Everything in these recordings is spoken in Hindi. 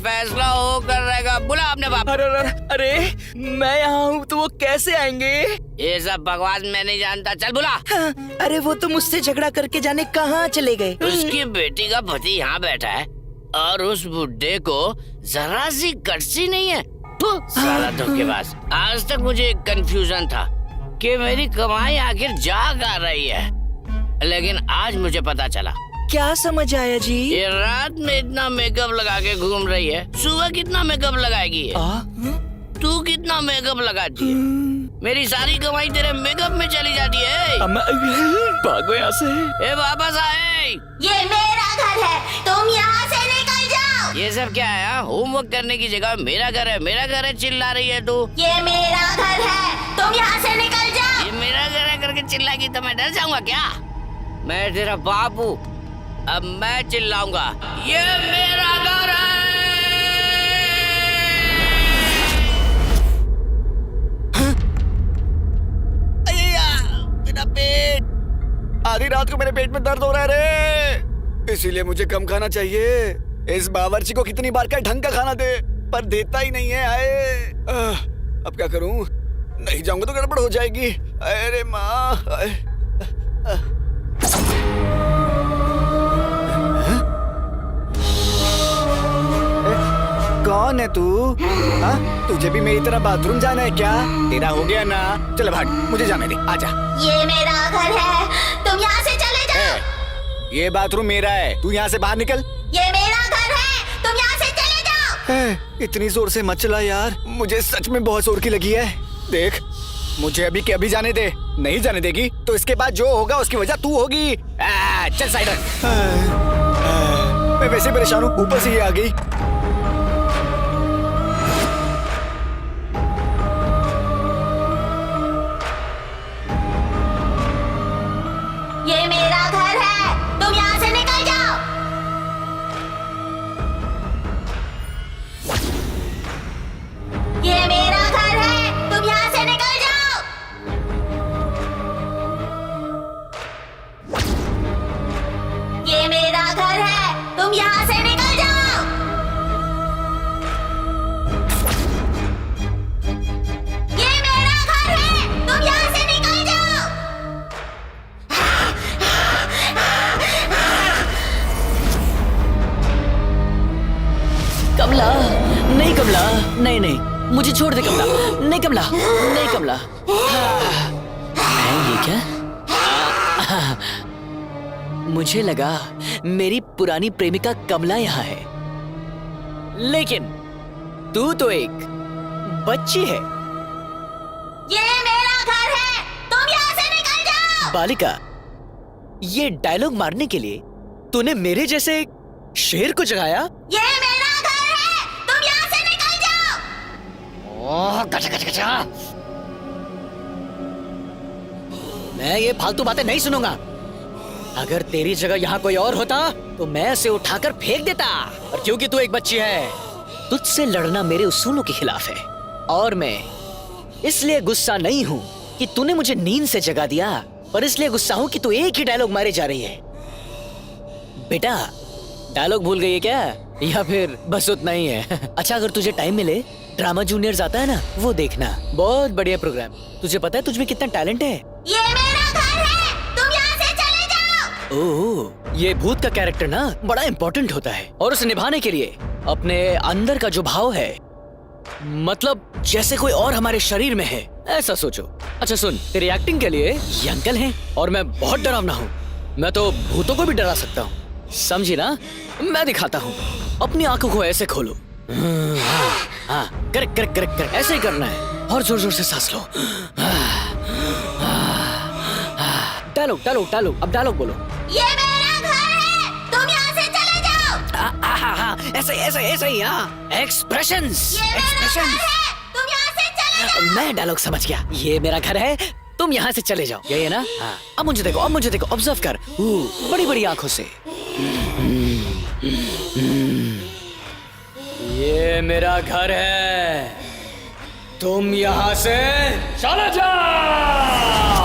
फैसला हो कर रहेगा। बुला अपने बाप। अरे मैं यहाँ हूँ तो वो कैसे आएंगे? ये सब बकवास मैं नहीं जानता, चल बुला। हाँ, अरे वो तो मुझसे झगड़ा करके जाने कहाँ चले गए। उसकी बेटी का पति यहाँ बैठा है और उस बुड्ढे को जरा सी कटसी नहीं है। साला धोखेबाज। आज तक मुझे एक कंफ्यूजन था कि मेरी कमाई आखिर जा कहाँ रही है, लेकिन आज मुझे पता चला। क्या समझ आया जी? ये रात में इतना मेकअप लगा के घूम रही है, सुबह कितना मेकअप लगाएगी ये? तू कितना मेकअप लगाती है? मेरी सारी कमाई तेरे मेकअप में चली जाती है। भागो यहाँ से। ए वापस आए। ये मेरा घर है, तुम यहाँ से निकल जाओ। ये सब क्या है? होमवर्क करने की जगह मेरा घर है चिल्ला रही है तू। ये मेरा घर है, तुम यहाँ से निकल जाओ। ये मेरा घर है करके चिल्लाएगी तो मैं डर जाऊंगा क्या? मैं तेरा बाप हूँ, अब मैं चिल्लाऊंगा। ये मेरा घर है। मेरा पेट, आधी रात को मेरे पेट में दर्द हो रहा है रे, इसीलिए मुझे कम खाना चाहिए। इस बावर्ची को कितनी बार क्या ढंग का खाना दे, पर देता ही नहीं है। आए अब क्या करूं? नहीं जाऊंगा तो गड़बड़ हो जाएगी। अरे माँ, कौन है तू? हाँ, तुझे भी मेरी तरह बाथरूम जाना है क्या? तेरा हो गया ना, चल भाग, मुझे जाने दे, आजा। ये मेरा घर है, तुम यहाँ से चले जाओ। ये बाथरूम मेरा है, तू यहाँ से बाहर निकल। ये मेरा घर है, तुम यहाँ से चले जाओ। इतनी जोर से मत चला यार, मुझे सच में बहुत जोर की लगी है। देख, मुझे अभी के अभी जाने दे, नहीं जाने देगी तो इसके बाद जो होगा उसकी वजह तू होगी। चल साइड। मैं वैसे परेशान हूँ, ऊपर से ये आ गई। ये मेरा घर है, तुम यहाँ से निकल जाओ। ये मेरा घर है, तुम यहाँ से निकल जाओ। ये मेरा घर है, तुम यहाँ से निकल जाओ। ये मेरा घर है, तुम यहाँ से निकल जाओ। कमला, नहीं कमला, नहीं नहीं, मुझे छोड़ दे कमला। नहीं कमला, नहीं कमला। ये क्या? मुझे लगा मेरी पुरानी प्रेमिका कमला यहाँ है, लेकिन तू तो एक बच्ची है। ये मेरा घर है, तुम यहाँ से निकल जाओ। बालिका, ये डायलॉग मारने के लिए तूने मेरे जैसे एक शेर को जगाया? ये मेरा घर है, तुम यहाँ से निकल जाओ। ओह, गचा गचा गचा। मैं ये फालतू बातें नहीं सुनूंगा। अगर तेरी जगह यहाँ कोई और होता तो मैं उसे उठाकर फेंक देता, और क्योंकि तू एक बच्ची है, तुझसे लड़ना मेरे उसूलों के खिलाफ है। और मैं इसलिए गुस्सा नहीं हूँ कि तूने मुझे नींद से जगा दिया, पर इसलिए गुस्सा हूँ कि तू एक ही डायलॉग मारे जा रही है। बेटा, डायलॉग भूल गई है क्या, या फिर बस उतना ही है? अच्छा, अगर तुझे टाइम मिले, ड्रामा जूनियर्स आता है ना, वो देखना, बहुत बढ़िया प्रोग्राम। तुझे पता है तुझ में कितना टैलेंट है। ये मेरा घर है, तुम यहाँ से चले जाओ। ओह, ये भूत का कैरेक्टर ना बड़ा इम्पोर्टेंट होता है, और उसे निभाने के लिए अपने अंदर का जो भाव है, मतलब जैसे कोई और हमारे शरीर में है, ऐसा सोचो। अच्छा सुन, तेरी एक्टिंग के लिए ये अंकल हैं, और मैं बहुत डरावना हूँ। मैं तो भूतों को भी डरा सकता हूँ, समझी ना? मैं दिखाता हूँ। अपनी आंखों को ऐसे खोलो। हाँ, करेक्ट करेक्ट करेक्ट करेक्ट, ऐसे ही करना है, और जोर जोर से सांस लो। डायलॉग डायलॉग डायलॉग, अब डायलॉग बोलो। ये मेरा घर है, तुम यहाँ से चले जाओ। ऐसे ऐसे ऐसे ही। एक्सप्रेशंस, ये मेरा घर है, तुम यहाँ से चले जाओ। मैं डायलॉग समझ गया। ये मेरा घर है, तुम यहाँ से चले जाओ, यही है ना? हाँ। अब मुझे देखो, अब मुझे देखो, ऑब्जर्व कर बड़ी बड़ी आंखों से। ये मेरा घर है, तुम यहाँ से चले जाओ।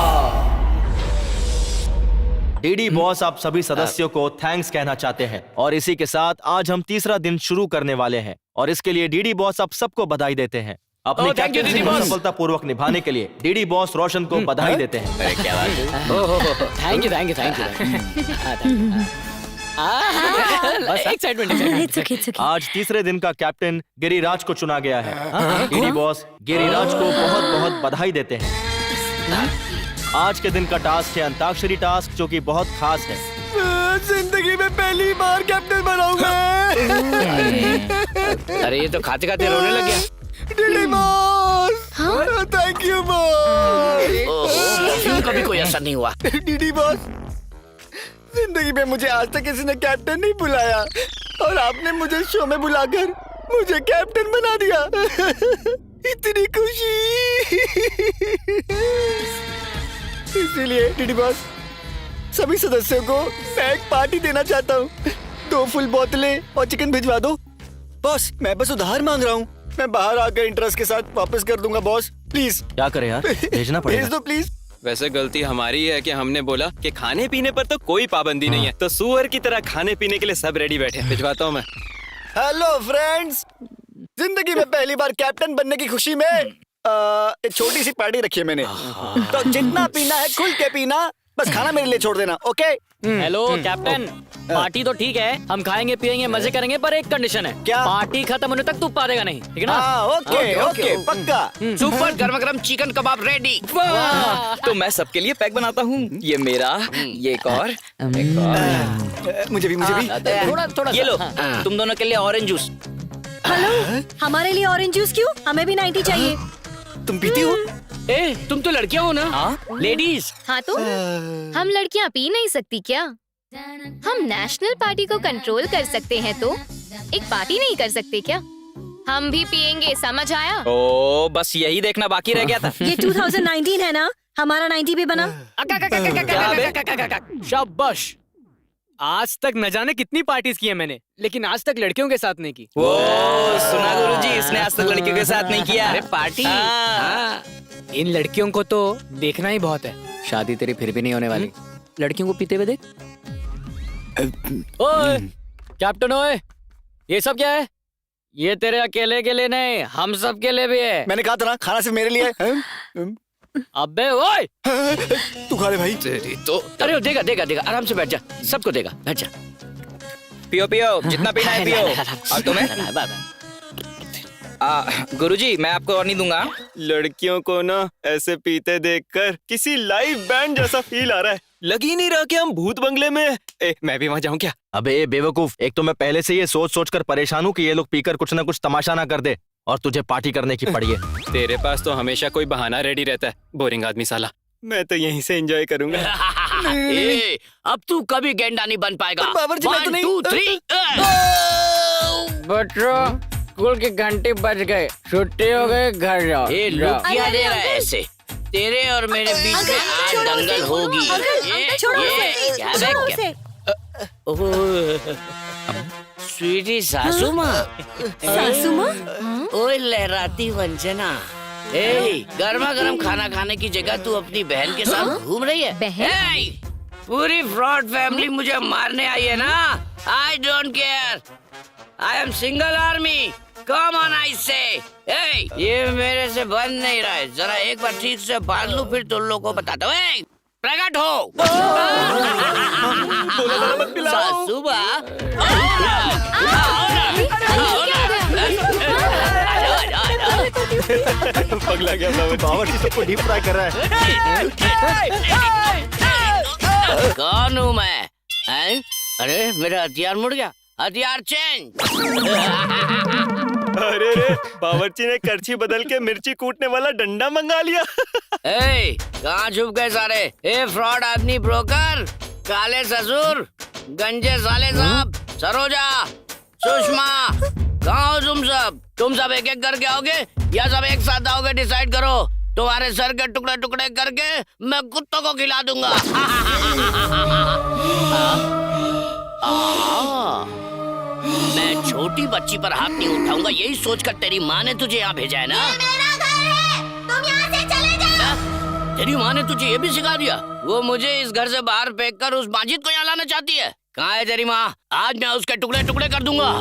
डीडी बॉस आप सभी सदस्यों को थैंक्स कहना चाहते हैं, और इसी के साथ आज हम तीसरा दिन शुरू करने वाले हैं। और इसके लिए डीडी बॉस अब सबको बधाई देते हैं। अपनी thank you, कैप्टनसी डीडी को बॉस। सफलतापूर्वक निभाने के लिए डीडी बॉस रोशन को बधाई देते हैं। अरे क्या बात है। Thank you thank you thank you. Excitement It's okay, it's okay. आज तीसरे दिन का कैप्टन गिरिराज को चुना गया है। डीडी बॉस गिरिराज को बहुत बहुत बधाई देते हैं। आज के दिन का टास्क है अंताक्षरी टास्क, जो कि बहुत खास है। जिंदगी में पहली बार कैप्टन बनाऊंगा। अरे ये तो खाते खाते रोने लग गया। DD boss, thank you boss. क्यों कभी कोई ऐसा नहीं हुआ। डीडी बॉस, जिंदगी में मुझे आज तक किसी ने कैप्टन नहीं बुलाया और आपने मुझे शो में बुलाकर मुझे कैप्टन बना दिया। इतनी खुशी। इसीलिए डीडी बॉस, सभी सदस्यों को मैं एक पार्टी देना चाहता हूँ। 2 फुल बोतलें और चिकन भिजवा दो। बॉस, मैं बस उधार मांग रहा हूँ। मैं बाहर आकर इंटरेस्ट के साथ वापस कर दूंगा बॉस, प्लीज। क्या करे यार, भेजना भेज पड़ेगा। दो प्लीज। वैसे गलती हमारी है कि हमने बोला कि खाने पीने पर तो कोई पाबंदी नहीं है, तो सुअर की तरह खाने पीने के लिए सब रेडी बैठे हैं। भिजवाता हूँ मैं। हेलो फ्रेंड्स, जिंदगी में पहली बार कैप्टन बनने की खुशी में एक छोटी सी पार्टी रखी है मैंने। तो जितना पीना है खुल के पीना, बस खाना मेरे लिए छोड़ देना, ओके? हेलो कैप्टन, पार्टी तो ठीक है, हम खाएंगे पिएंगे मजे करेंगे, पर एक कंडीशन है। क्या? पार्टी खत्म होने तक तू पा देगा नहीं, ठीक है ना? हाँ, ओके ओके, पक्का। सुपर गर्मा गर्म चिकन कबाब रेडी। तो मैं सबके लिए पैक बनाता हूँ। ये मेरा, ये एक और। मुझे भी थोड़ा थोड़ा ये लो, हाँ। तुम दोनों के लिए ऑरेंज जूस। हेलो, हमारे लिए ऑरेंज जूस क्यों? हमें भी 90 चाहिए। तुम पीती हो? ए, तुम तो लड़कियां हो ना? लेडीज। हाँ तो हम लड़कियाँ पी नहीं सकती क्या? हम नेशनल पार्टी को कंट्रोल कर सकते हैं तो एक पार्टी नहीं कर सकते क्या? हम भी पिएंगे, समझ आया? ओ, बस यही देखना बाकी रह गया था। ये 2019 है ना? हमारा 90 भी बना। शाबाश। आज तक न जाने कितनी पार्टीज की है मैंने, लेकिन आज तक लड़कियों के साथ नहीं की। वो सुना गुरुजी, इसने आज तक लड़कियों के साथ नहीं किया। अरे पार्टी। हाँ। इन लड़कियों को तो देखना ही बहुत है। शादी तेरी फिर भी नहीं होने वाली। लड़कियों को पीते हुए देख। ओए कैप्टन, ओए ये सब क्या है? ये तेरे अकेले के लिए नहीं, हम सब के लिए भी है। मैंने कहा था ना, खाना सिर्फ मेरे लिए है। अबे ओए, तू खा ले भाई। तो अरे देगा देगा देगा, आराम से बैठ जा, सबको देगा, बैठ जा। पियो पियो, जितना पीना है पियो। और तुम्हें? गुरुजी, मैं आपको और नहीं दूंगा। लड़कियों को ना ऐसे पीते देखकर किसी लाइव बैंड जैसा फील आ रहा है। लग ही नहीं रहा कि हम भूत बंगले में हैं। मैं भी वहाँ जाऊँ क्या? अबे बेवकूफ, एक तो मैं पहले से ये सोच सोच कर परेशान हूँ कि ये लोग पीकर कुछ ना कुछ तमाशा ना कर दे और तुझे पार्टी करने की पड़ी है। तेरे पास तो हमेशा कोई बहाना रेडी रहता है, बोरिंग आदमी साला। मैं तो यहीं से एंजॉय करूंगा। ए, अब तू कभी गेंडा नहीं बन पाएगा। बावर्ची, मैं तो 1 नहीं। 2 3। बच्चों, स्कूल के घंटे बज गए, छुट्टी हो गई, घर जाओ। ए, लोग क्या दे रहा है ऐसे? तेरे और मेरे बीच में आज छोड़ो दंगल उसे। होगी। छोड़ो ये उसे, क्या छोड़ो है? उसे। स्वीटी सासू माँ। सासू माँ? ओए लहराती वंजना। ए, गर्मा गर्म खाना खाने की जगह तू अपनी बहन के साथ घूम रही है? बहन? ए, पूरी फ्रॉड फैमिली मुझे मारने आई है ना? I don't care. I am single army. Come on I से। ए, ये मेरे से बन नहीं रहा है। जरा एक बार ठीक से बांध लूं, फिर तुम लोगों को बताता हूँ। ए, प्रकट हो। सासू माँ। पगला गया बावर्ची सबको डीप फ्राई कर रहा है। कौन हूँ मैं? हैं? अरे मेरा हथियार मुड़ गया। हथियार चेंज। अरे रे, बावर्ची ने करछी बदल के मिर्ची कूटने वाला डंडा मंगा लिया। ए, कहाँ छुप गए सारे? ए, फ्रॉड आदमी, ब्रोकर, काले ससुर, गंजे साले साहब, सरोजा, सुषमा, कहाँ हो तुम सब? तुम सब एक एक करके आओगे या सब एक साथ आओगे? डिसाइड करो। तुम्हारे सर के टुकड़े टुकड़े करके मैं कुत्तों को खिला दूंगा। मैं छोटी बच्ची पर हाथ नहीं उठाऊंगा, यही सोचकर तेरी माँ ने तुझे यहाँ भेजा है ना? मेरा घर है, तुम यहाँ से चले जाओ। तेरी माँ ने तुझे ये भी सिखा दिया? वो मुझे इस घर से बाहर फेंक कर उस माजिद को यहाँ लाना चाहती है। कहाँ है तेरी माँ? आज मैं उसके टुकड़े टुकड़े कर दूंगा।